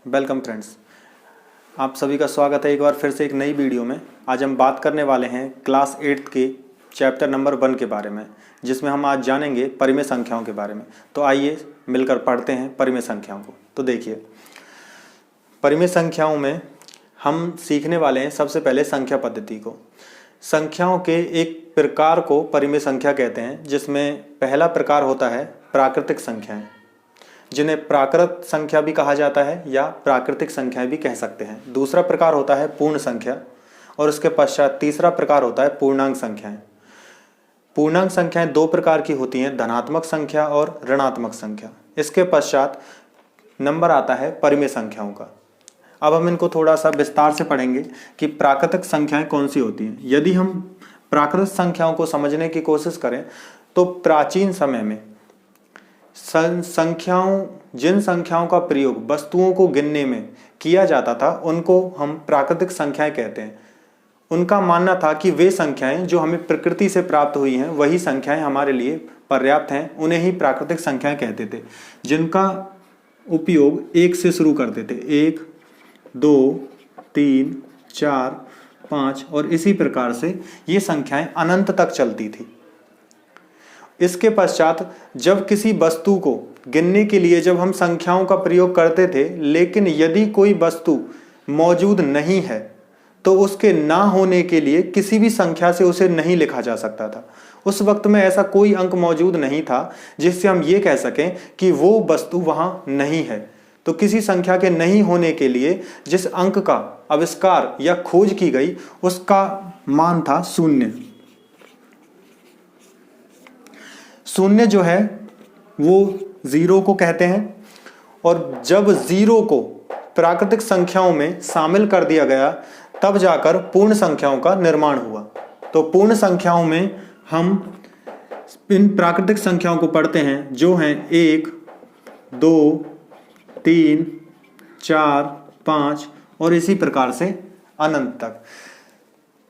Welcome friends, आप सभी का स्वागत है एक बार फिर से एक नई वीडियो में। आज हम बात करने वाले हैं क्लास 8 के चैप्टर नंबर 1 के बारे में, जिसमें हम आज जानेंगे परिमेय संख्याओं के बारे में। तो आइए मिलकर पढ़ते हैं परिमेय संख्याओं को। तो देखिए, परिमेय संख्याओं में हम सीखने वाले हैं सबसे पहले संख्या पद्धति को। संख्याओं के एक प्रकार को परिमेय संख्या कहते हैं, जिसमें पहला प्रकार होता है प्राकृतिक संख्याएं, जिन्हें प्राकृत संख्या भी कहा जाता है या प्राकृतिक संख्याएं भी कह सकते हैं। दूसरा प्रकार होता है पूर्ण संख्या और उसके पश्चात तीसरा प्रकार होता है पूर्णांक संख्याएं। पूर्णांक संख्याएं दो प्रकार की होती हैं, धनात्मक संख्या और ऋणात्मक संख्या। इसके पश्चात नंबर आता है परिमेय संख्याओं का। अब हम इनको थोड़ा सा विस्तार से पढ़ेंगे कि प्राकृतिक संख्याएं कौन सी होती हैं। यदि हम प्राकृतिक संख्याओं को समझने की कोशिश करें तो प्राचीन समय में जिन संख्याओं का प्रयोग वस्तुओं को गिनने में किया जाता था उनको हम प्राकृतिक संख्याएं कहते हैं। उनका मानना था कि वे संख्याएं जो हमें प्रकृति से प्राप्त हुई हैं वही संख्याएं हमारे लिए पर्याप्त हैं, उन्हें ही प्राकृतिक संख्याएं कहते थे, जिनका उपयोग एक से शुरू करते थे। 1, 2, 3, 4, 5 और इसी प्रकार से ये संख्याएं अनंत तक चलती थी। इसके पश्चात जब किसी वस्तु को गिनने के लिए जब हम संख्याओं का प्रयोग करते थे, लेकिन यदि कोई वस्तु मौजूद नहीं है तो उसके ना होने के लिए किसी भी संख्या से उसे नहीं लिखा जा सकता था। उस वक्त में ऐसा कोई अंक मौजूद नहीं था जिससे हम ये कह सकें कि वो वस्तु वहां नहीं है। तो किसी संख्या के नहीं होने के लिए जिस अंक का आविष्कार या खोज की गई उसका मान था शून्य। शून्य जो है वो जीरो को कहते हैं, और जब जीरो को प्राकृतिक संख्याओं में शामिल कर दिया गया तब जाकर पूर्ण संख्याओं का निर्माण हुआ। तो पूर्ण संख्याओं में हम इन प्राकृतिक संख्याओं को पढ़ते हैं जो हैं 1, 2, 3, 4, 5 और इसी प्रकार से अनंत तक।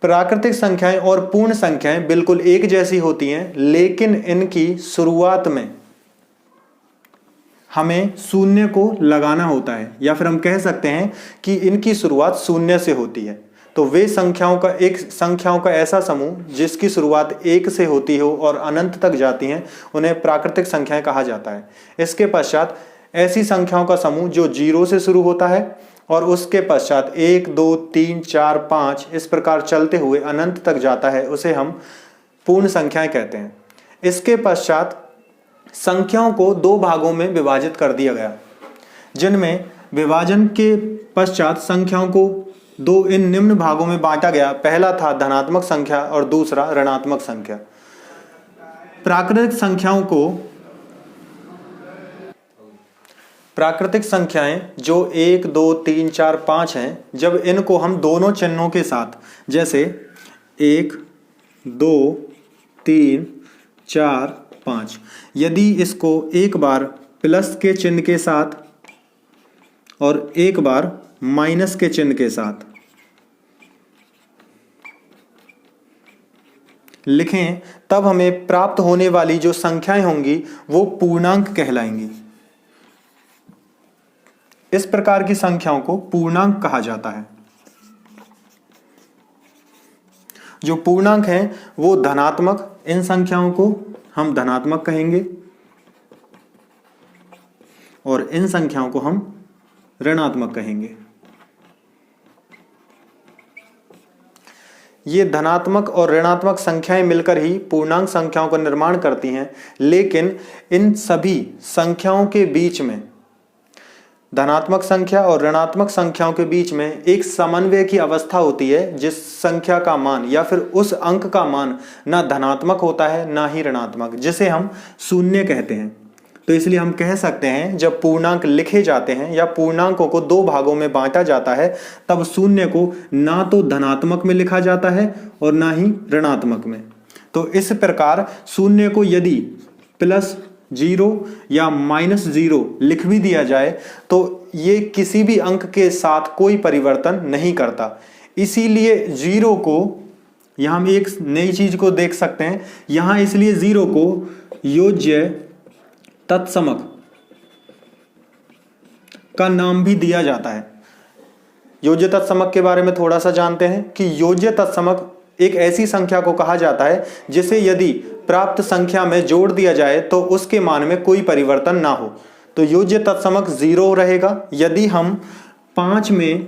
प्राकृतिक संख्याएं और पूर्ण संख्याएं बिल्कुल एक जैसी होती हैं, लेकिन इनकी शुरुआत में हमें शून्य को लगाना होता है, या फिर हम कह सकते हैं कि इनकी शुरुआत शून्य से होती है। तो वे संख्याओं का ऐसा समूह जिसकी शुरुआत 1 से होती हो और अनंत तक जाती हैं, उन्हें प्राकृतिक संख्याएं कहा जाता है। इसके पश्चात ऐसी संख्याओं का समूह जो 0 से शुरू होता है और उसके पश्चात 1, 2, 3, 4, 5 इस प्रकार चलते हुए अनंत तक जाता है, उसे हम पूर्ण संख्याएं कहते हैं। इसके पश्चात संख्याओं को दो भागों में विभाजित कर दिया गया, जिनमें विभाजन के पश्चात संख्याओं को दो इन निम्न भागों में बांटा गया। पहला था धनात्मक संख्या और दूसरा ऋणात्मक संख्या। प्राकृतिक संख्याएं जो 1, 2, 3, 4, 5 हैं, जब इनको हम दोनों चिन्हों के साथ, जैसे 1, 2, 3, 4, 5, यदि इसको एक बार प्लस के चिन्ह के साथ और एक बार माइनस के चिन्ह के साथ लिखें, तब हमें प्राप्त होने वाली जो संख्याएं होंगी वो पूर्णांक कहलाएंगी। इस प्रकार की संख्याओं को पूर्णांक कहा जाता है। जो पूर्णांक हैं वो धनात्मक, इन संख्याओं को हम धनात्मक कहेंगे और इन संख्याओं को हम ऋणात्मक कहेंगे। ये धनात्मक और ऋणात्मक संख्याएं मिलकर ही पूर्णांक संख्याओं का निर्माण करती हैं, लेकिन इन सभी संख्याओं के बीच में, धनात्मक संख्या और ऋणात्मक संख्याओं के बीच में एक समन्वय की अवस्था होती है, जिस संख्या का मान या फिर उस अंक का मान ना धनात्मक होता है ना ही ऋणात्मक, जिसे हम शून्य कहते हैं। तो इसलिए हम कह सकते हैं जब पूर्णांक लिखे जाते हैं या पूर्णांकों को दो भागों में बांटा जाता है, तब शून्य को ना तो धनात्मक में लिखा जाता है और ना ही ऋणात्मक में। तो इस प्रकार शून्य को यदि +0 या -0 लिख भी दिया जाए तो ये किसी भी अंक के साथ कोई परिवर्तन नहीं करता। इसीलिए 0 को, यहां हम एक नई चीज को देख सकते हैं, यहां इसलिए 0 को योज्य, तत्समक का नाम भी दिया जाता है। योज्य तत्समक के बारे में थोड़ा सा जानते हैं कि योज्य तत्समक एक ऐसी संख्या को कहा जाता है जिसे यदि प्राप्त संख्या में जोड़ दिया जाए तो उसके मान में कोई परिवर्तन ना हो। तो योज्य तत्समक 0 रहेगा। यदि हम 5 में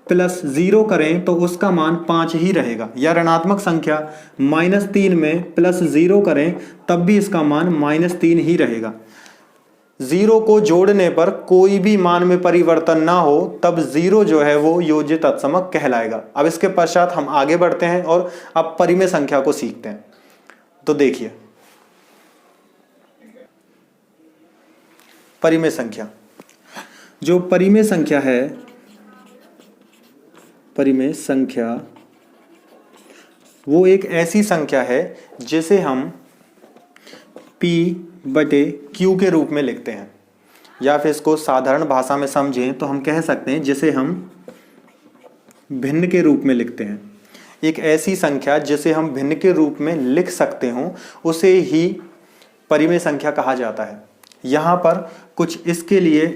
प्लस 0 करें तो उसका मान 5 ही रहेगा, या ऋणात्मक संख्या -3 में प्लस 0 करें तब भी इसका मान -3 ही रहेगा। 0 को जोड़ने पर कोई भी मान में परिवर्तन ना हो तब 0 जो है वो योज्य तत्समक कहलाएगा। अब इसके पश्चात हम आगे बढ़ते हैं और अब परिमेय संख्या को सीखते हैं। तो देखिए, परिमेय संख्या, जो परिमेय संख्या है, परिमेय संख्या वो एक ऐसी संख्या है जिसे हम P/Q के रूप में लिखते हैं, या फिर इसको साधारण भाषा में समझें तो हम कह सकते हैं जिसे हम भिन्न के रूप में लिखते हैं। एक ऐसी संख्या जिसे हम भिन्न के रूप में लिख सकते हों उसे ही परिमेय संख्या कहा जाता है। यहाँ पर कुछ इसके लिए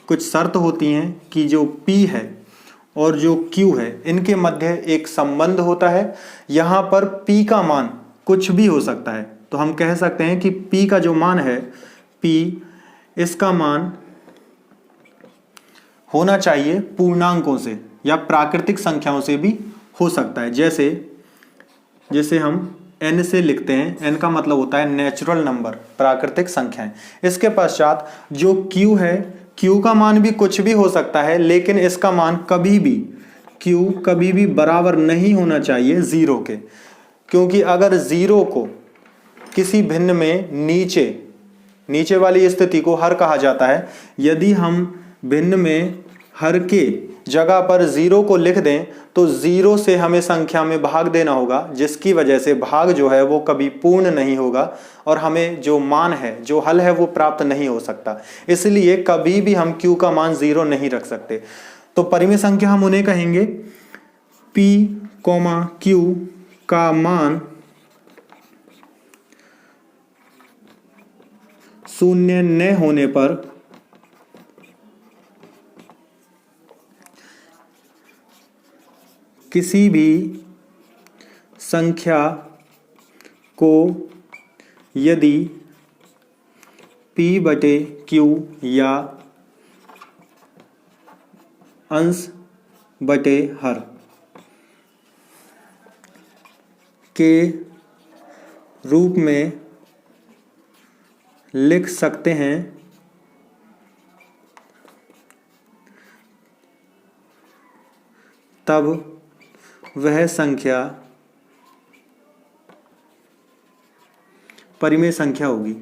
कुछ शर्त होती हैं कि जो P है और जो Q है इनके मध्य एक संबंध होता है। यहाँ पर P का मान कुछ भी हो सकता है, तो हम कह सकते हैं कि P का जो मान है P, इसका मान होना चाहिए पूर्णांकों से या प्राकृतिक संख्याओं से भी हो सकता है। जैसे हम n से लिखते हैं, n का मतलब होता है नेचुरल नंबर, प्राकृतिक संख्याएं। इसके पश्चात जो Q है, Q का मान भी कुछ भी हो सकता है, लेकिन इसका मान Q कभी भी बराबर नहीं होना चाहिए 0 के, क्योंकि अगर 0 को किसी भिन्न में नीचे वाली स्थिति को हर कहा जाता है। यदि हम भिन्न में हर के जगह पर 0 को लिख दें तो 0 से हमें संख्या में भाग देना होगा, जिसकी वजह से भाग जो है वो कभी पूर्ण नहीं होगा और हमें जो मान है, जो हल है, वो प्राप्त नहीं हो सकता। इसलिए कभी भी हम Q का मान 0 नहीं रख सकते। तो परिमेय संख्या हम उन्हें कहेंगे P/Q का मान 0 न होने पर किसी भी संख्या को यदि P/Q या अंश बटे हर के रूप में लिख सकते हैं तब वह संख्या परिमेय संख्या होगी।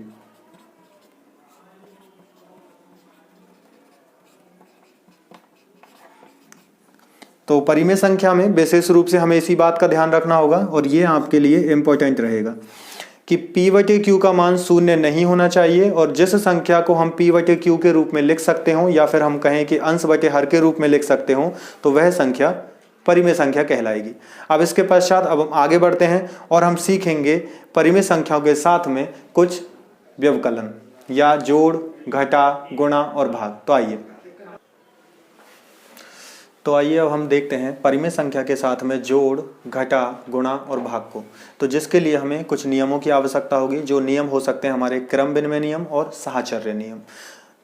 तो परिमेय संख्या में विशेष रूप से हमें इसी बात का ध्यान रखना होगा और ये आपके लिए इम्पोर्टेंट रहेगा कि P/Q का मान 0 नहीं होना चाहिए, और जिस संख्या को हम P/Q के रूप में लिख सकते हो या फिर हम कहें कि अंश बटे हर के रूप में लिख सकते हो तो वह संख्या परिमेय संख्या कहलाएगी। अब इसके पश्चात अब हम आगे बढ़ते हैं और हम सीखेंगे परिमेय संख्याओं के साथ में कुछ व्यवकलन या जोड़, घटा, गुणा और भाग। तो आइए अब हम देखते हैं परिमेय संख्या के साथ में जोड़, घटा, गुणा और भाग को। तो जिसके लिए हमें कुछ नियमों की आवश्यकता होगी। जो नियम हो सकते हैं हमारे क्रम विनिमय नियम और साहचर्य नियम।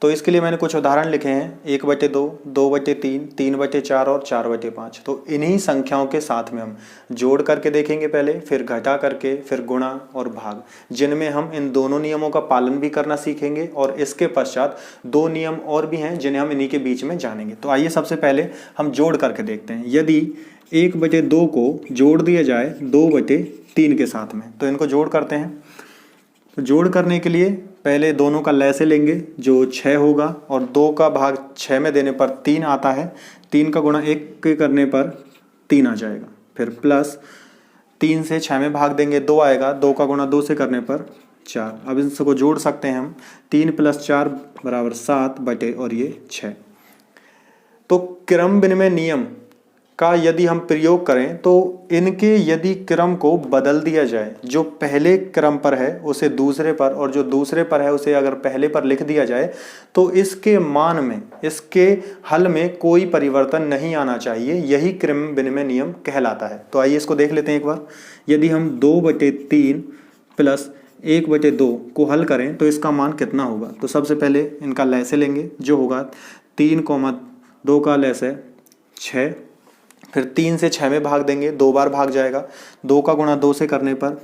तो इसके लिए मैंने कुछ उदाहरण लिखे हैं 1/2, 2/3, 3/4 और 4/5। तो इन्हीं संख्याओं के साथ में हम जोड़ करके देखेंगे पहले, फिर घटा करके, फिर गुणा और भाग, जिनमें हम इन दोनों नियमों का पालन भी करना सीखेंगे। और इसके पश्चात 2 नियम और भी हैं जिन्हें हम इन्हीं के बीच में जानेंगे। तो आइए सबसे पहले हम जोड़ करके देखते हैं। यदि 1/2 को जोड़ दिया जाए 2/3 के साथ में, तो इनको जोड़ करते हैं। तो जोड़ करने के लिए पहले दोनों का लैसे लेंगे जो 6 होगा, और 2 का भाग 6 में देने पर 3 आता है। 3 का गुणा 1 के करने पर 3 आ जाएगा। फिर प्लस 3 से 6 में भाग देंगे 2 आएगा। 2 का गुणा 2 से करने पर 4। अब इसको जोड़ सकते हैं हम। 3 + 4 = 7 बटे और ये 6। तो क्रम विनिमय नियम का यदि हम प्रयोग करें तो इनके यदि क्रम को बदल दिया जाए, जो पहले क्रम पर है उसे दूसरे पर और जो दूसरे पर है उसे अगर पहले पर लिख दिया जाए तो इसके मान में, इसके हल में कोई परिवर्तन नहीं आना चाहिए। यही क्रम विनिमय नियम कहलाता है। तो आइए इसको देख लेते हैं एक बार। यदि हम 2/3 प्लस 1/2 को हल करें तो इसका मान कितना होगा। तो सबसे पहले इनका लैसे लेंगे, जो होगा 3,2 का लैसे 6, फिर 3 से 6 में भाग देंगे, 2 बार भाग जाएगा। 2 का गुणा 2 से करने पर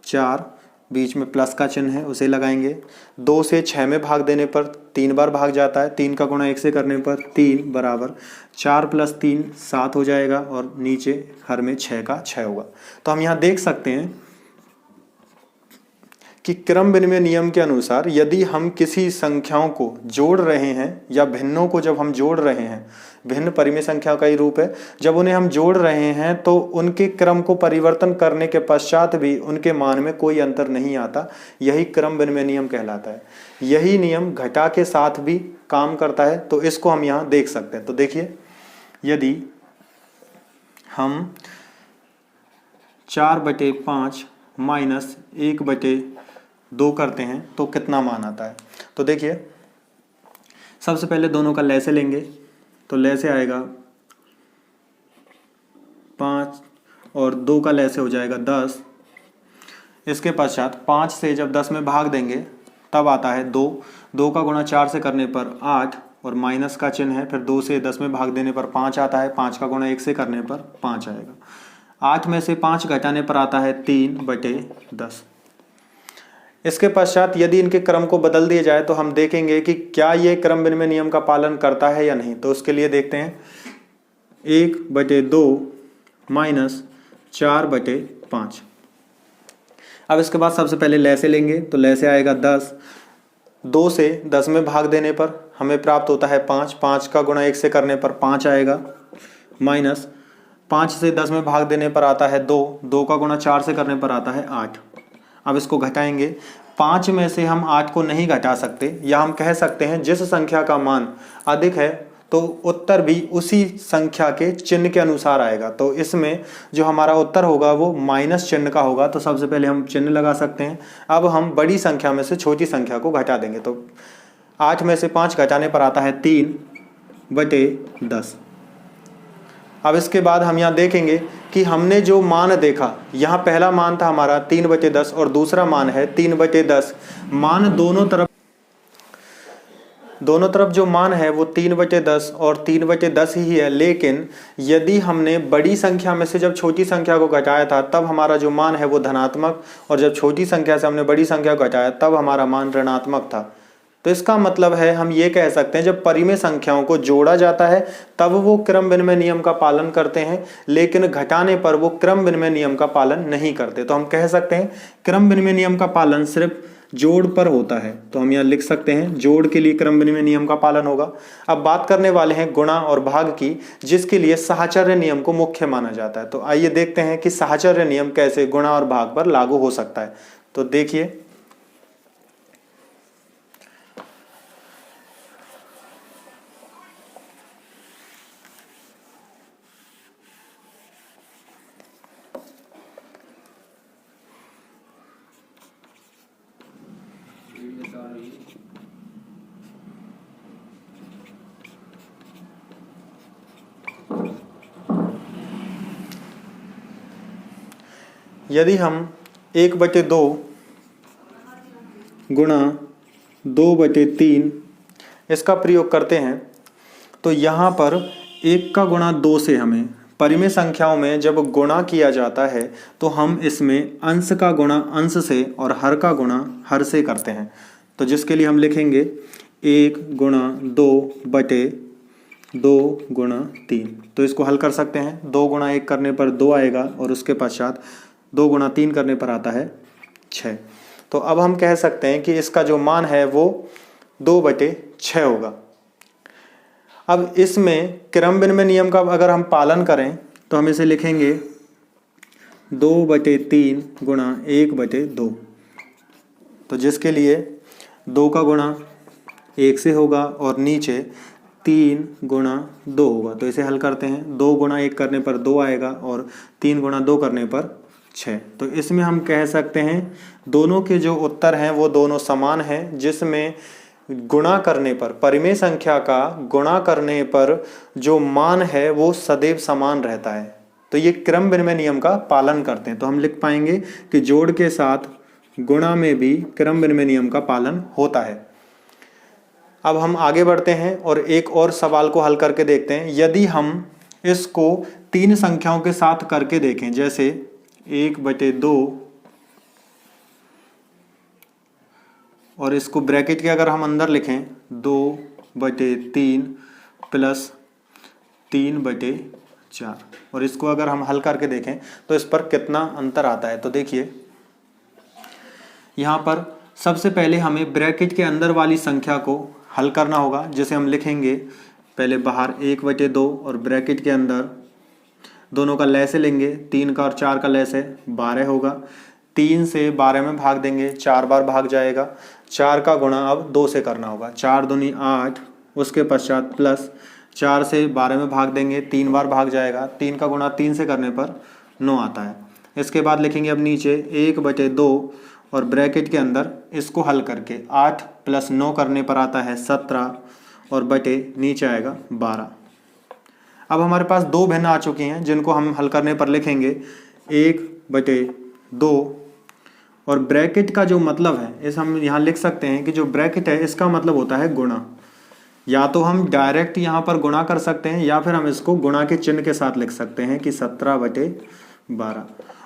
4, बीच में प्लस का चिन्ह है उसे लगाएंगे। 2 से 6 में भाग देने पर 3 बार भाग जाता है। 3 का गुणा 1 से करने पर 3 बराबर 4 + 3 7 हो जाएगा और नीचे हर में 6 का 6 होगा। तो हम यहाँ देख सकते हैं कि क्रम विनिमय नियम के अनुसार यदि हम किसी संख्याओं को जोड़ रहे हैं या भिन्नों को जब हम जोड़ रहे हैं, भिन्न परिमेय संख्या का ही रूप है, जब उन्हें हम जोड़ रहे हैं तो उनके क्रम को परिवर्तन करने के पश्चात भी उनके मान में कोई अंतर नहीं आता। यही क्रम विनिमय नियम कहलाता है। यही नियम घटा के साथ भी काम करता है। तो इसको हम यहाँ देख सकते हैं। तो देखिए, यदि हम 4/5 माइनस 1/2 करते हैं तो कितना मान आता है। तो देखिए, सबसे पहले दोनों का लैसे लेंगे। तो लैसे आएगा 5 और 2 का लैसे हो जाएगा 10। इसके पश्चात 5 से जब 10 में भाग देंगे तब आता है 2। 2 का गुणा 4 से करने पर 8 और माइनस का चिन्ह है। फिर 2 से 10 में भाग देने पर 5 आता है। 5 का गुणा 1 से करने पर 5 आएगा। 8 में से 5 घटाने पर आता है 3/10। इसके पश्चात यदि इनके क्रम को बदल दिया जाए तो हम देखेंगे कि क्या ये क्रम विनिमय नियम का पालन करता है या नहीं। तो उसके लिए देखते हैं, 1/2 माइनस 4/5। अब इसके बाद सबसे पहले लैसे लेंगे। तो लैसे आएगा 10। 2 से 10 में भाग देने पर हमें प्राप्त होता है 5। 5 का गुणा 1 से करने पर 5 आएगा। माइनस 5 से 10 में भाग देने पर आता है 2। 2 का गुणा 4 से करने पर आता है 8। अब इसको घटाएंगे। 5 में से हम 8 को नहीं घटा सकते, या हम कह सकते हैं जिस संख्या का मान अधिक है तो उत्तर भी उसी संख्या के चिन्ह के अनुसार आएगा। तो इसमें जो हमारा उत्तर होगा वो माइनस चिन्ह का होगा। तो सबसे पहले हम चिन्ह लगा सकते हैं। अब हम बड़ी संख्या में से छोटी संख्या को घटा देंगे। तो 8 में से 5 घटाने पर आता है 3/10। अब इसके बाद हम यहाँ देखेंगे कि हमने जो मान देखा, यहाँ पहला मान था हमारा 3/10 और दूसरा मान है 3/10। मान दोनों तरफ जो मान है वो 3/10 और 3/10 ही है। लेकिन यदि हमने बड़ी संख्या में से जब छोटी संख्या को घटाया था तब हमारा जो मान है वो धनात्मक, और जब छोटी संख्या से हमने बड़ी संख्या को घटाया तब हमारा मान ऋणात्मक था। तो इसका मतलब है हम ये कह सकते हैं जब परिमेय संख्याओं को जोड़ा जाता है तब वो क्रम विनिमय नियम का पालन करते हैं, लेकिन घटाने पर वो क्रम विनिमय नियम का पालन नहीं करते। तो हम कह सकते हैं क्रम विनिमय नियम का पालन सिर्फ जोड़ पर होता है। तो हम यहाँ लिख सकते हैं जोड़ के लिए क्रम विनिमय नियम का पालन होगा। अब बात करने वाले हैं गुणा और भाग की, जिसके लिए साहचर्य नियम को मुख्य माना जाता है। तो आइए देखते हैं कि साहचर्य नियम कैसे गुणा और भाग पर लागू हो सकता है। तो देखिए, यदि हम 1/2 गुणा 2/3 इसका प्रयोग करते हैं तो यहाँ पर 1 का गुणा 2 से हमें परिमेय संख्याओं में जब गुणा किया जाता है तो हम इसमें अंश का गुणा अंश से और हर का गुणा हर से करते हैं। तो जिसके लिए हम लिखेंगे 1 गुणा 2/2 गुणा 3। तो इसको हल कर सकते हैं। 2 गुणा 1 करने पर 2 आएगा और उसके पश्चात 2 गुणा 3 करने पर आता है 6। तो अब हम कह सकते हैं कि इसका जो मान है वो 2/6 होगा। अब इसमें क्रम विनिमय नियम का अगर हम पालन करें तो हम इसे लिखेंगे 2/3 गुणा 1/2। तो जिसके लिए 2 का गुणा 1 से होगा और नीचे 3 गुणा 2 होगा। तो इसे हल करते हैं, 2 गुणा 1 करने पर 2 आएगा और 3 गुणा 2 करने पर 6। तो इसमें हम कह सकते हैं दोनों के जो उत्तर हैं वो दोनों समान हैं, जिसमें गुणा करने पर, परिमेय संख्या का गुणा करने पर जो मान है वो सदैव समान रहता है। तो ये क्रम विनिमय नियम का पालन करते हैं। तो हम लिख पाएंगे कि जोड़ के साथ गुणा में भी क्रम विनिमय नियम का पालन होता है। अब हम आगे बढ़ते हैं और एक और सवाल को हल करके देखते हैं। यदि हम इसको 3 संख्याओं के साथ करके देखें, जैसे 1/2 और इसको ब्रैकेट के अगर हम अंदर लिखें 2/3 प्लस 3/4 और इसको अगर हम हल करके देखें तो इस पर कितना अंतर आता है। तो देखिए यहाँ पर सबसे पहले हमें ब्रैकेट के अंदर वाली संख्या को हल करना होगा, जिसे हम लिखेंगे पहले बाहर 1/2 और ब्रैकेट के अंदर दोनों का लैसे लेंगे, 3 का और 4 का लैसे 12 होगा। 3 से 12 में भाग देंगे, 4 बार भाग जाएगा। 4 का गुणा अब 2 से करना होगा, 4 दूनी 8, उसके पश्चात प्लस 4 से 12 में भाग देंगे, 3 बार भाग जाएगा। 3 का गुणा 3 से करने पर 9 आता है। इसके बाद लिखेंगे अब नीचे 1/2 और ब्रैकेट के अंदर इसको हल करके 8 + 9 करने पर आता है 17 और बटे नीचे आएगा 12। अब हमारे पास 2 भिन्न आ चुकी हैं, जिनको हम हल करने पर लिखेंगे 1/2 और ब्रैकेट का जो मतलब है इस हम यहाँ लिख सकते हैं कि जो ब्रैकेट है इसका मतलब होता है गुणा। या तो हम डायरेक्ट यहाँ पर गुणा कर सकते हैं या फिर हम इसको गुणा के चिन्ह के साथ लिख सकते हैं कि 17/12।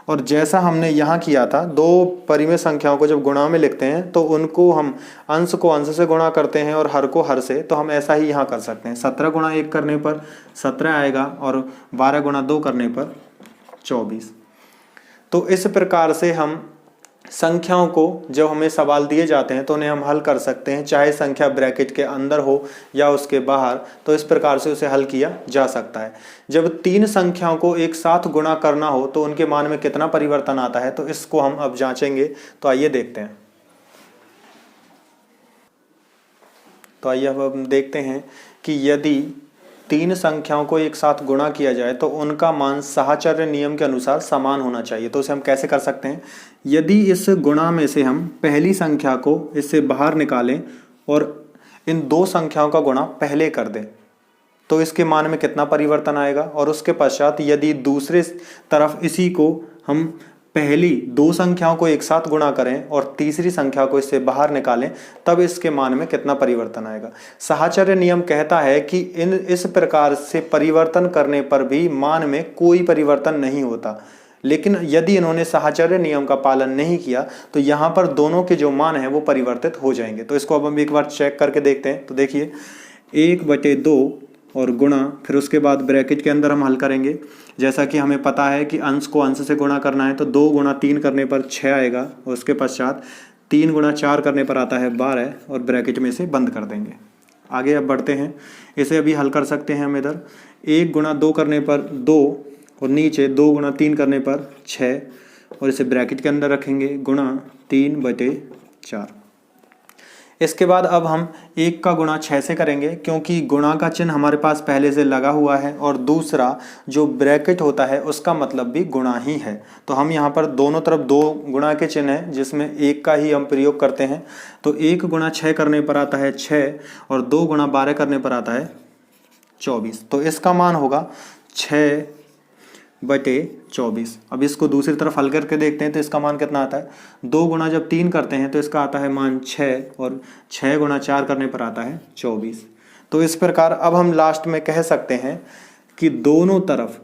और जैसा हमने यहाँ किया था, 2 परिमेय संख्याओं को जब गुणा में लिखते हैं तो उनको हम अंश को अंश से गुणा करते हैं और हर को हर से। तो हम ऐसा ही यहाँ कर सकते हैं, 17 गुणा 1 करने पर 17 आएगा और 12 गुणा 2 करने पर 24। तो इस प्रकार से हम संख्याओं को जब हमें सवाल दिए जाते हैं तो उन्हें हम हल कर सकते हैं, चाहे संख्या ब्रैकेट के अंदर हो या उसके बाहर। तो इस प्रकार से उसे हल किया जा सकता है। जब 3 संख्याओं को एक साथ गुणा करना हो तो उनके मान में कितना परिवर्तन आता है, तो इसको हम अब जांचेंगे। तो आइए देखते हैं। तो आइए अब हम देखते हैं कि यदि 3 संख्याओं को एक साथ गुणा किया जाए तो उनका मान साहचर्य नियम के अनुसार समान होना चाहिए। तो उसे हम कैसे कर सकते हैं? यदि इस गुणा में से हम पहली संख्या को इससे बाहर निकालें और इन 2 संख्याओं का गुणा पहले कर दें तो इसके मान में कितना परिवर्तन आएगा। और उसके पश्चात यदि दूसरे तरफ इसी को हम पहली 2 संख्याओं को एक साथ गुणा करें और तीसरी संख्या को इससे बाहर निकालें तब इसके मान में कितना परिवर्तन आएगा। साहचर्य नियम कहता है कि इस प्रकार से परिवर्तन करने पर भी मान में कोई परिवर्तन नहीं होता। लेकिन यदि इन्होंने साहचर्य नियम का पालन नहीं किया तो यहाँ पर दोनों के जो मान हैं वो परिवर्तित हो जाएंगे। तो इसको अब हम एक बार चेक करके देखते हैं। तो देखिए 1/2 और गुणा, फिर उसके बाद ब्रैकेट के अंदर हम हल करेंगे। जैसा कि हमें पता है कि अंश को अंश से गुणा करना है, तो 2 गुणा 3 करने पर 6 आएगा और उसके पश्चात 3 गुणा 4 करने पर आता है 12 और ब्रैकेट में से बंद कर देंगे। आगे अब बढ़ते हैं, इसे अभी हल कर सकते हैं हम इधर। 1 गुणा 2 करने पर 2 और नीचे 2 गुणा 3 करने पर 6 और इसे ब्रैकेट के अंदर रखेंगे गुणा 3/4। इसके बाद अब हम 1 का गुणा 6 से करेंगे, क्योंकि गुणा का चिन्ह हमारे पास पहले से लगा हुआ है और दूसरा जो ब्रैकेट होता है उसका मतलब भी गुणा ही है। तो हम यहाँ पर दोनों तरफ 2 गुणा के चिन्ह हैं जिसमें 1 का ही हम प्रयोग करते हैं। तो 1 गुणा 6 करने पर आता है 6 और 2 गुणा 12 करने पर आता है 24। तो इसका मान होगा 6/24। अब इसको दूसरी तरफ हल करके देखते हैं तो इसका मान कितना आता है। 2 गुणा जब 3 करते हैं तो इसका आता है मान 6 और 6 गुणा 4 करने पर आता है 24। तो इस प्रकार अब हम लास्ट में कह सकते हैं कि दोनों तरफ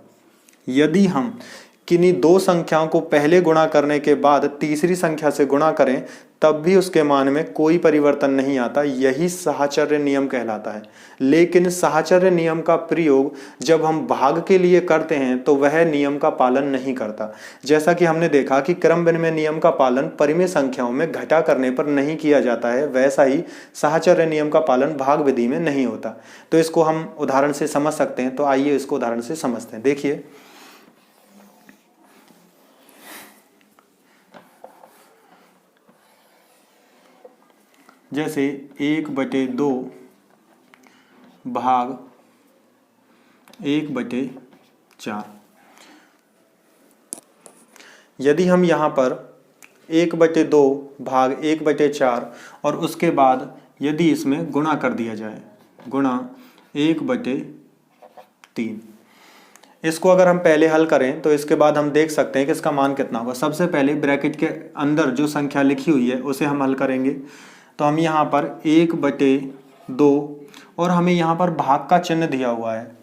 यदि हम किन्हीं 2 संख्याओं को पहले गुणा करने के बाद तीसरी संख्या से गुणा करें तब भी उसके मान में कोई परिवर्तन नहीं आता। यही साहचर्य नियम कहलाता है। लेकिन साहचर्य नियम का प्रयोग जब हम भाग के लिए करते हैं तो वह नियम का पालन नहीं करता। जैसा कि हमने देखा कि क्रम विनिमय नियम का पालन परिमेय संख्याओं में घटा करने पर नहीं किया जाता है, वैसा ही साहचर्य नियम का पालन भाग विधि में नहीं होता। तो इसको हम उदाहरण से समझ सकते हैं। तो आइए इसको उदाहरण से समझते हैं। देखिए जैसे 1/2 भाग 1/4। यदि हम यहाँ पर 1/2 भाग 1/4 और उसके बाद यदि इसमें गुणा कर दिया जाए, गुणा 1/3, इसको अगर हम पहले हल करें तो इसके बाद हम देख सकते हैं कि इसका मान कितना होगा। सबसे पहले ब्रैकेट के अंदर जो संख्या लिखी हुई है उसे हम हल करेंगे। तो हम यहाँ पर 1/2 और हमें यहाँ पर भाग का चिन्ह दिया हुआ है।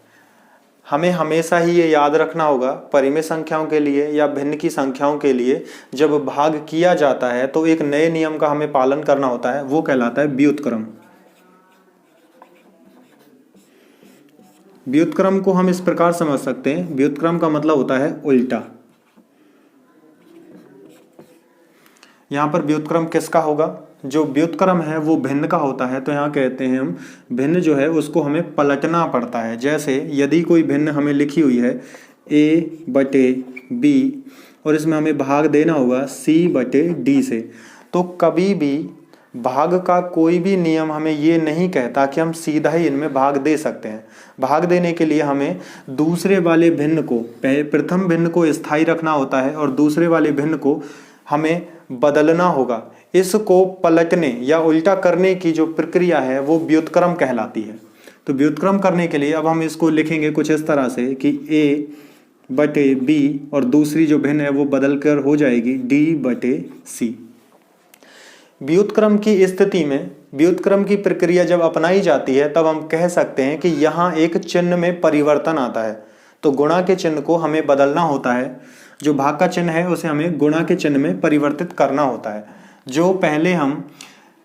हमें हमेशा ही ये याद रखना होगा परिमेय संख्याओं के लिए या भिन्न की संख्याओं के लिए जब भाग किया जाता है तो एक नए नियम का हमें पालन करना होता है, वो कहलाता है व्युत्क्रम। व्युत्क्रम को हम इस प्रकार समझ सकते हैं, व्युत्क्रम का मतलब होता है उल्टा। यहाँ पर व्युत्क्रम किसका होगा? जो व्युत्क्रम है वो भिन्न का होता है। तो यहाँ कहते हैं हम भिन्न जो है उसको हमें पलटना पड़ता है। जैसे यदि कोई भिन्न हमें लिखी हुई है a/b और इसमें हमें भाग देना होगा c/d से, तो कभी भी भाग का कोई भी नियम हमें ये नहीं कहता कि हम सीधा ही इनमें भाग दे सकते हैं। भाग देने के लिए हमें दूसरे वाले भिन्न को, प्रथम भिन्न को स्थायी रखना होता है और दूसरे वाले भिन्न को हमें बदलना होगा। इसको पलटने या उल्टा करने की जो प्रक्रिया है वो व्युत्क्रम कहलाती है। तो व्युत्क्रम करने के लिए अब हम इसको लिखेंगे कुछ इस तरह से कि a/b और दूसरी जो भिन्न है वो बदल कर हो जाएगी d/c। व्युत्क्रम की स्थिति में, व्युत्क्रम की प्रक्रिया जब अपनाई जाती है तब हम कह सकते हैं कि यहाँ एक चिन्ह में परिवर्तन आता है। तो गुणा के चिन्ह को हमें बदलना होता है, जो भाग का चिन्ह है उसे हमें गुणा के चिन्ह में परिवर्तित करना होता है। जो पहले हम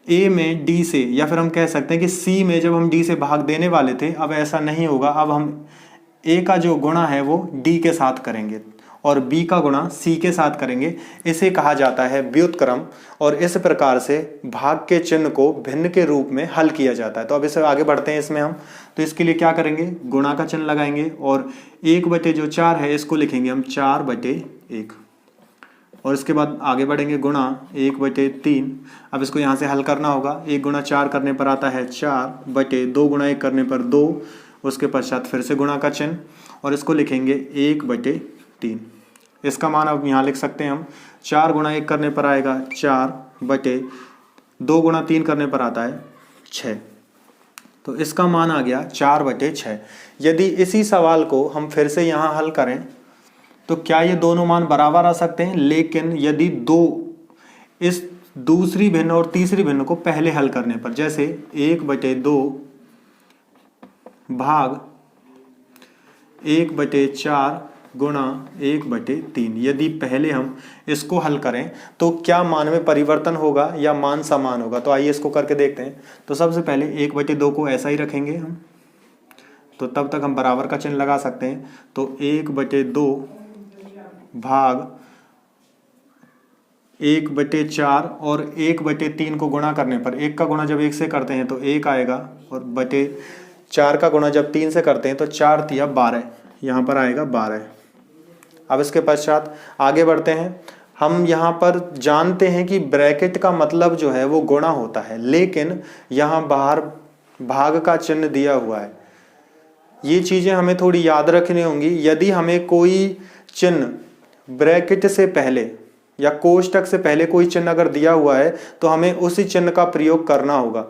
a में d से, या फिर हम कह सकते हैं कि c में जब हम d से भाग देने वाले थे, अब ऐसा नहीं होगा। अब हम a का जो गुणा है वो d के साथ करेंगे और b का गुणा c के साथ करेंगे। इसे कहा जाता है व्युत्क्रम और इस प्रकार से भाग के चिन्ह को भिन्न के रूप में हल किया जाता है। तो अब इसे आगे बढ़ते हैं इसमें हम। तो इसके लिए क्या करेंगे? गुणा का चिन्ह लगाएंगे और 1/4 है इसको लिखेंगे हम 4/1 और इसके बाद आगे बढ़ेंगे गुणा 1/3। अब इसको यहाँ से हल करना होगा। 1 गुणा 4 करने पर आता है 4/2 गुणा 1 करने पर 2, उसके पश्चात फिर से गुणा का चिन्ह और इसको लिखेंगे 1/3। इसका मान अब यहाँ लिख सकते हैं हम। 4 गुणा 1 करने पर आएगा 4/2 गुणा 3 करने पर आता है 6। तो इसका मान आ गया 4/6। यदि इसी सवाल को हम फिर से यहाँ हल करें तो क्या ये दोनों मान बराबर आ सकते हैं? लेकिन यदि इस दूसरी भिन्न और तीसरी भिन्न को पहले हल करने पर, जैसे 1/2 भाग 1/4 गुणा 1/3, यदि पहले हम इसको हल करें तो क्या मान में परिवर्तन होगा या मान समान होगा? तो आइए इसको करके देखते हैं। तो सबसे पहले 1/2 को ऐसा ही रखेंगे हम, तो तब तक हम बराबर का चिन्ह लगा सकते हैं। तो 1/2 भाग 1/4 और 1/3 को गुणा करने पर, 1 का गुणा जब 1 से करते हैं तो 1 आएगा और 4 का गुणा जब 3 से करते हैं तो 4 तिया 12, यहाँ पर आएगा 12। अब इसके पश्चात आगे बढ़ते हैं। हम यहाँ पर जानते हैं कि ब्रैकेट का मतलब जो है वो गुणा होता है, लेकिन यहाँ बाहर भाग का चिन्ह दिया हुआ है। ये चीज़ें हमें थोड़ी याद रखनी होंगी। यदि हमें कोई चिन्ह ब्रैकेट से पहले या कोष्टक से पहले कोई चिन्ह अगर दिया हुआ है तो हमें उसी चिन्ह का प्रयोग करना होगा।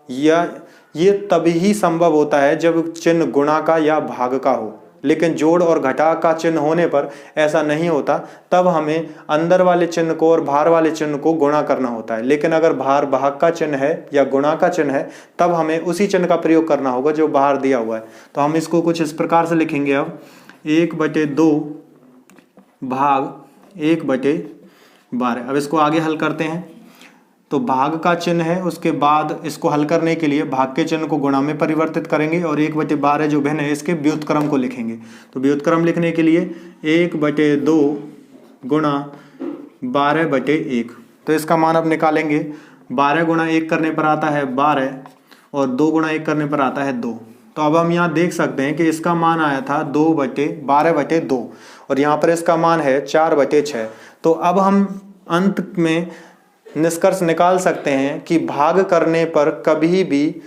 या ये तभी ही संभव होता है जब चिन्ह गुणा का या भाग का हो, लेकिन जोड़ और घटा का चिन्ह होने पर ऐसा नहीं होता। तब हमें अंदर वाले चिन्ह को और बाहर वाले चिन्ह को गुणा करना होता है। लेकिन अगर बाहर भाग का चिन्ह है या गुणा का चिन्ह है तब हमें उसी चिन्ह का प्रयोग करना होगा जो बाहर दिया हुआ है। तो हम इसको कुछ इस प्रकार से लिखेंगे। अब 1/2 भाग 1/12। अब इसको आगे हल करते हैं। तो भाग का चिन्ह है, उसके बाद इसको हल करने के लिए भाग के चिन्ह को गुणा में परिवर्तित करेंगे और 1/12 जो भिन्न है इसके व्युत्क्रम को लिखेंगे। तो व्युत्क्रम लिखने के लिए 1/2 गुणा 12/1। तो इसका मान अब निकालेंगे। 12 गुणा 1 करने पर आता है 12 और 2 गुणा 1 करने पर आता है 2। तो अब हम यहाँ देख सकते हैं कि इसका मान आया था 12/2 और यहाँ पर इसका मान है 4/6। तो अब हम अंत में निष्कर्ष निकाल सकते हैं कि भाग करने पर कभी भी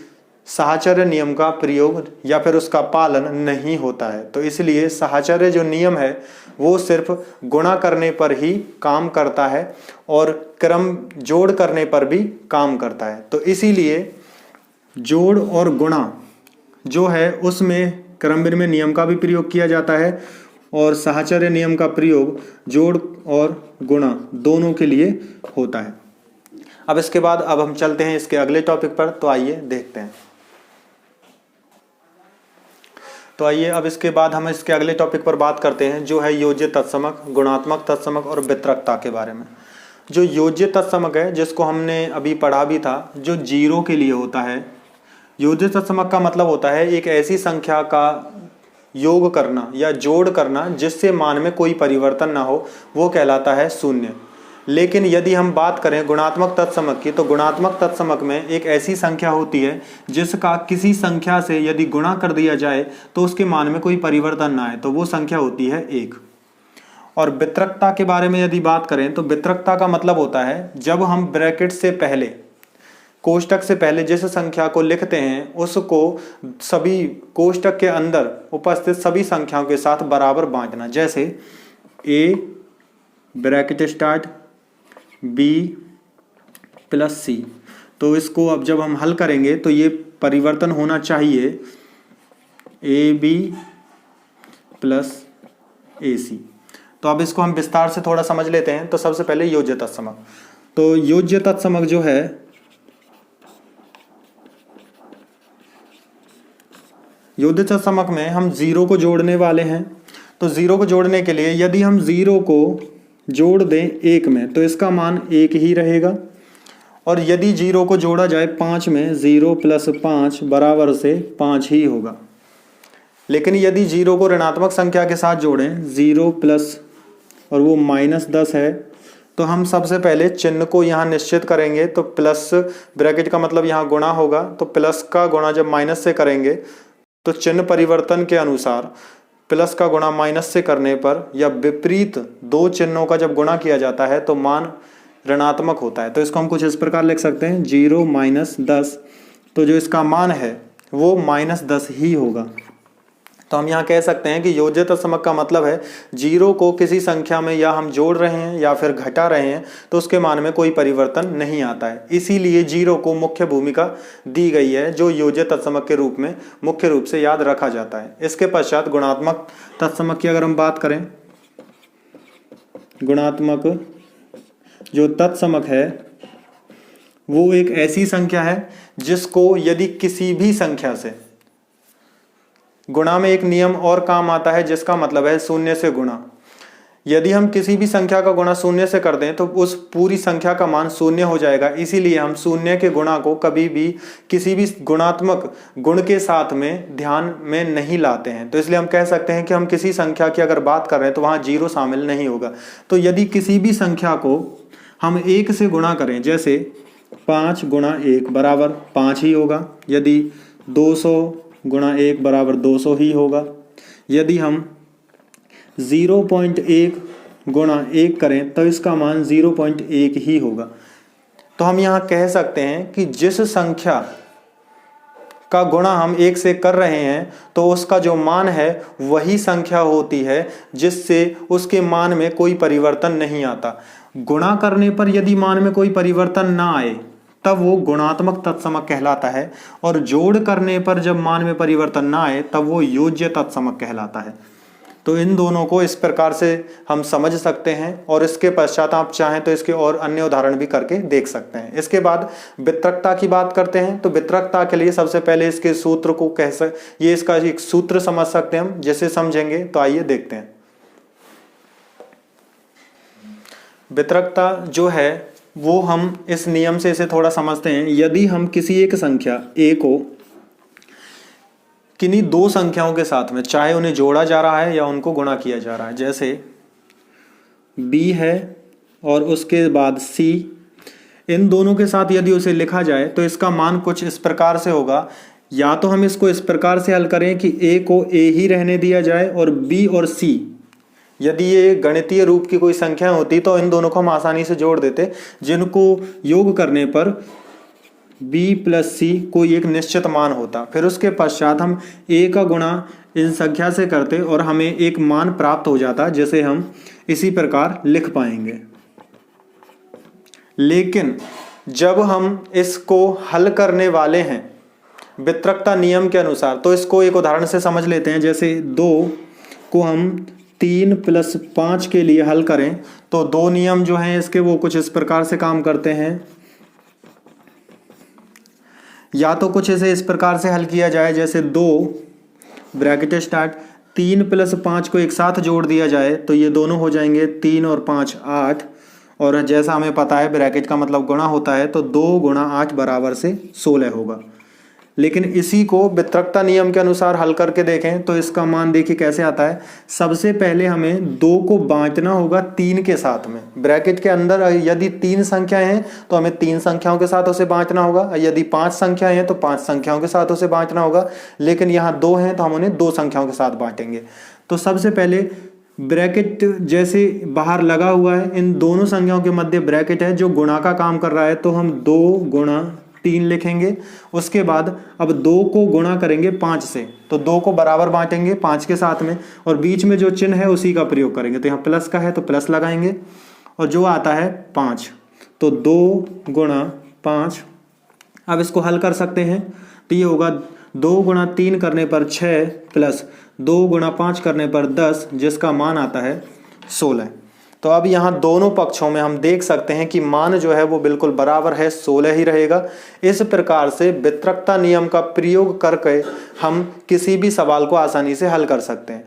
साहचर्य नियम का प्रयोग या फिर उसका पालन नहीं होता है। तो इसलिए साहचर्य जो नियम है वो सिर्फ गुणा करने पर ही काम करता है और क्रम जोड़ करने पर भी काम करता है। तो इसीलिए जोड़ और गुणा जो है उसमें क्रम विनिमय नियम का भी प्रयोग किया जाता है और साहचर्य नियम का प्रयोग जोड़ और गुणा दोनों के लिए होता है। अब इसके बाद अब हम चलते हैं इसके अगले टॉपिक पर। तो आइए देखते हैं। तो आइए अब इसके बाद हम इसके अगले टॉपिक पर बात करते हैं जो है योज्य तत्समक, गुणात्मक तत्समक और वितरकता के बारे में। जो योज्य तत्समक है जिसको हमने अभी पढ़ा भी था, जो जीरो के लिए होता है। योज्य तत्समक का मतलब होता है एक ऐसी संख्या का योग करना या जोड़ करना जिससे मान में कोई परिवर्तन ना हो, वो कहलाता है शून्य। लेकिन यदि हम बात करें गुणात्मक तत्समक की, तो गुणात्मक तत्समक में एक ऐसी संख्या होती है जिसका किसी संख्या से यदि गुणा कर दिया जाए तो उसके मान में कोई परिवर्तन ना आए, तो वो संख्या होती है 1। और वितरकता के बारे में यदि बात करें तो वितरकता का मतलब होता है जब हम ब्रैकेट से पहले, कोष्टक से पहले जिस संख्या को लिखते हैं उसको सभी कोष्टक के अंदर उपस्थित सभी संख्याओं के साथ बराबर बांटना। जैसे a bracket start b plus c। तो इसको अब जब हम हल करेंगे तो ये परिवर्तन होना चाहिए ab प्लस ac। तो अब इसको हम विस्तार से थोड़ा समझ लेते हैं। तो सबसे पहले योज्य तत्समक। तो योज्य तत्समक जो है योज्य तत्समक में हम जीरो को जोड़ने वाले हैं। तो जीरो को जोड़ने के लिए यदि हम जीरो को जोड़ दें 1 में तो इसका मान 1 ही रहेगा। और यदि जीरो को जोड़ा जाए 5 में, 0 प्लस 5 बराबर से 5 ही होगा। लेकिन यदि जीरो को ऋणात्मक संख्या के साथ जोड़ें, 0 प्लस और वो -10 है, तो हम सबसे पहले चिन्ह को यहाँ निश्चित करेंगे। तो प्लस ब्रैकेट का मतलब यहाँ गुणा होगा, तो प्लस का गुणा जब माइनस से करेंगे तो चिन्ह परिवर्तन के अनुसार प्लस का गुणा माइनस से करने पर या विपरीत दो चिन्हों का जब गुणा किया जाता है तो मान ऋणात्मक होता है। तो इसको हम कुछ इस प्रकार लिख सकते हैं 0 - 10। तो जो इसका मान है वो -10 ही होगा। तो हम यहाँ कह सकते हैं कि योज्य तत्समक का मतलब है जीरो को किसी संख्या में या हम जोड़ रहे हैं या फिर घटा रहे हैं तो उसके मान में कोई परिवर्तन नहीं आता है। इसीलिए जीरो को मुख्य भूमिका दी गई है जो योज्य तत्समक के रूप में मुख्य रूप से याद रखा जाता है। इसके पश्चात गुणात्मक तत्समक की अगर हम बात करें, गुणात्मक जो तत्समक है वो एक ऐसी संख्या है जिसको यदि किसी भी संख्या से गुणा में एक नियम और काम आता है जिसका मतलब है शून्य से गुणा। यदि हम किसी भी संख्या का गुणा शून्य से कर दें तो उस पूरी संख्या का मान शून्य हो जाएगा। इसीलिए हम शून्य के गुणा को कभी भी किसी भी गुणात्मक गुण के साथ में ध्यान में नहीं लाते हैं। तो इसलिए हम कह सकते हैं कि हम किसी संख्या की अगर बात कर रहे हैं तो वहाँ जीरो शामिल नहीं होगा। तो यदि किसी भी संख्या को हम 1 से गुणा करें, जैसे 5 × 1 बराबर 5 ही होगा। यदि 200 × 1 बराबर 200 ही होगा। यदि हम 0.1 × 1 करें तो इसका मान 0.1 ही होगा। तो हम यहाँ कह सकते हैं कि जिस संख्या का गुणा हम 1 से कर रहे हैं तो उसका जो मान है वही संख्या होती है जिससे उसके मान में कोई परिवर्तन नहीं आता। गुणा करने पर यदि मान में कोई परिवर्तन ना आए तब वो गुणात्मक तत्समक कहलाता है, और जोड़ करने पर जब मान में परिवर्तन ना आए तब वो योज्य तत्समक कहलाता है। तो इन दोनों को इस प्रकार से हम समझ सकते हैं और इसके पश्चात आप चाहें तो इसके और अन्य उदाहरण भी करके देख सकते हैं। इसके बाद वितरकता की बात करते हैं। तो वितरकता के लिए सबसे पहले इसके सूत्र को ये इसका एक सूत्र समझ सकते हैं हम, जैसे समझेंगे। तो आइए देखते हैं। वितरकता जो है वो हम इस नियम से इसे थोड़ा समझते हैं। यदि हम किसी एक संख्या a को किन्हीं दो संख्याओं के साथ में, चाहे उन्हें जोड़ा जा रहा है या उनको गुणा किया जा रहा है, जैसे b है और उसके बाद c, इन दोनों के साथ यदि उसे लिखा जाए तो इसका मान कुछ इस प्रकार से होगा। या तो हम इसको इस प्रकार से हल करें कि a को a ही रहने दिया जाए और b और c, यदि ये गणितीय रूप की कोई संख्या होती तो इन दोनों को हम आसानी से जोड़ देते, जिनको योग करने पर b प्लस सी कोई एक निश्चित मान होता, फिर उसके पश्चात हम a का गुणा इन संख्या से करते और हमें एक मान प्राप्त हो जाता जिसे हम इसी प्रकार लिख पाएंगे। लेकिन जब हम इसको हल करने वाले हैं वितरकता नियम के अनुसार, तो इसको एक उदाहरण से समझ लेते हैं। जैसे 2 को हम 3 + 5 के लिए हल करें तो 2 नियम जो हैं इसके वो कुछ इस प्रकार से काम करते हैं। या तो कुछ इसे इस प्रकार से हल किया जाए, जैसे 2 ब्रैकेट स्टार्ट 3 + 5 को एक साथ जोड़ दिया जाए तो ये दोनों हो जाएंगे 3 और 5 8, और जैसा हमें पता है ब्रैकेट का मतलब गुणा होता है, तो 2 × 8 = 16 होगा। लेकिन इसी को वितरकता नियम के अनुसार हल करके देखें तो इसका मान देखिए कैसे आता है। सबसे पहले हमें 2 को बांटना होगा 3 के साथ में। ब्रैकेट के अंदर यदि 3 संख्याएं हैं तो हमें 3 संख्याओं के साथ उसे बांटना होगा, यदि 5 संख्याएं हैं तो 5 संख्याओं के साथ उसे बांटना होगा। लेकिन यहाँ 2 हैं तो हम उन्हें 2 संख्याओं के साथ बांटेंगे। तो सबसे पहले ब्रैकेट जैसे बाहर लगा हुआ है, इन दोनों संख्याओं के मध्य ब्रैकेट है जो गुणा का काम कर रहा है, तो हम 2 × 3 लिखेंगे। उसके बाद अब 2 को गुणा करेंगे 5 से, तो 2 को बराबर बांटेंगे 5 के साथ में, और बीच में जो चिन्ह है उसी का प्रयोग करेंगे। तो यहाँ प्लस का है तो प्लस लगाएंगे, और जो आता है 5, तो 2 × 5। अब इसको हल कर सकते हैं तो ये होगा 2 × 3 करने पर 6 प्लस 2 × 5 करने पर 10, जिसका मान आता है 16। तो अब यहाँ दोनों पक्षों में हम देख सकते हैं कि मान जो है वो बिल्कुल बराबर है, 16 ही रहेगा। इस प्रकार से वितरकता नियम का प्रयोग करके हम किसी भी सवाल को आसानी से हल कर सकते हैं।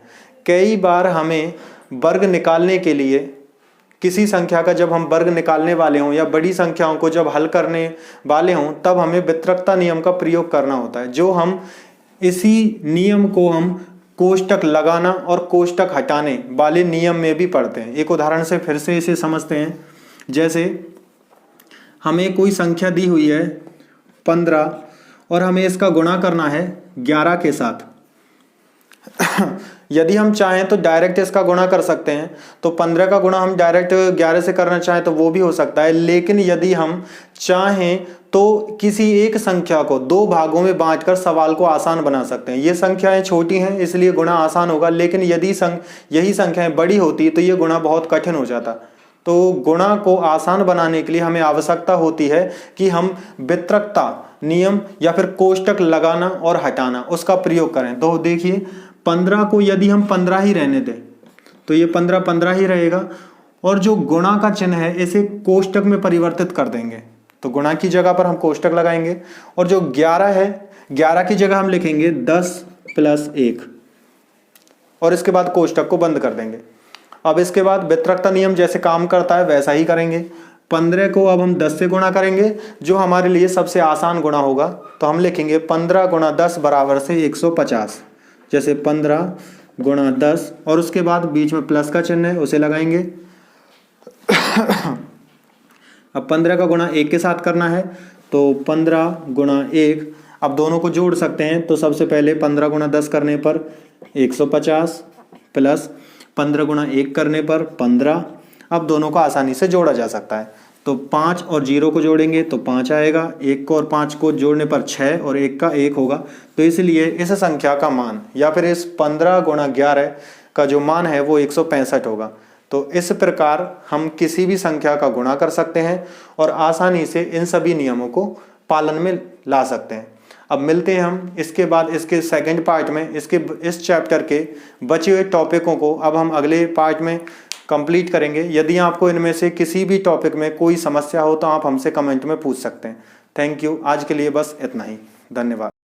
कई बार हमें वर्ग निकालने के लिए, किसी संख्या का जब हम वर्ग निकालने वाले हों या बड़ी संख्याओं को जब हल करने वाले हों, तब हमें वितरकता नियम का प्रयोग करना होता है, जो हम इसी नियम को हम कोष्टक लगाना और कोष्टक हटाने वाले नियम में भी पढ़ते हैं। एक उदाहरण से फिर से इसे समझते हैं। जैसे हमें कोई संख्या दी हुई है 15 और हमें इसका गुणा करना है 11 के साथ। यदि हम चाहें तो डायरेक्ट इसका गुणा कर सकते हैं, तो 15 का गुणा हम डायरेक्ट 11 से करना चाहें तो वो भी हो सकता है। लेकिन यदि हम चाहें तो किसी एक संख्या को 2 भागों में बांटकर सवाल को आसान बना सकते हैं। ये संख्याएं छोटी हैं इसलिए गुणा आसान होगा, लेकिन यदि यही संख्याएं बड़ी होती तो ये गुणा बहुत कठिन हो जाता। तो गुणा को आसान बनाने के लिए हमें आवश्यकता होती है कि हम वितरकता नियम या फिर कोष्टक लगाना और हटाना उसका प्रयोग करें। तो देखिए 15 को यदि हम 15 ही रहने दें तो ये 15 15 ही रहेगा, और जो गुणा का चिन्ह है इसे कोष्टक में परिवर्तित कर देंगे। तो गुणा की जगह पर हम कोष्टक लगाएंगे, और जो 11 है 11 की जगह हम लिखेंगे 10 + 1, और इसके बाद कोष्टक को बंद कर देंगे। अब इसके बाद वितरकता नियम जैसे काम करता है वैसा ही करेंगे। 15 को अब हम 10 से गुणा करेंगे, जो हमारे लिए सबसे आसान गुणा होगा। तो हम लिखेंगे 15 × 10 = 150। जैसे 15 × 10, और उसके बाद बीच में प्लस का चिन्ह है उसे लगाएंगे। अब 15 का गुणा 1 के साथ करना है, तो 15 × 1। अब दोनों को जोड़ सकते हैं, तो सबसे पहले 15 × 10 करने पर 150 प्लस 15 × 1 करने पर 15। अब दोनों को आसानी से जोड़ा जा सकता है। तो 5 और 0 को जोड़ेंगे तो 5 आएगा, 1 को और 5 को जोड़ने पर 6 और 1 का 1 होगा। तो इसलिए इस संख्या का मान या फिर इस 15 × 11 का जो मान है वो 165 होगा। तो इस प्रकार हम किसी भी संख्या का गुणा कर सकते हैं और आसानी से इन सभी नियमों को पालन में ला सकते हैं। अब मिलते हैं हम इसके बाद इसके सेकंड पार्ट में। इस चैप्टर के बचे हुए टॉपिकों को अब हम अगले पार्ट में कंप्लीट करेंगे। यदि आपको इनमें से किसी भी टॉपिक में कोई समस्या हो तो आप हमसे कमेंट में पूछ सकते हैं। Thank you. आज के लिए बस इतना ही। धन्यवाद।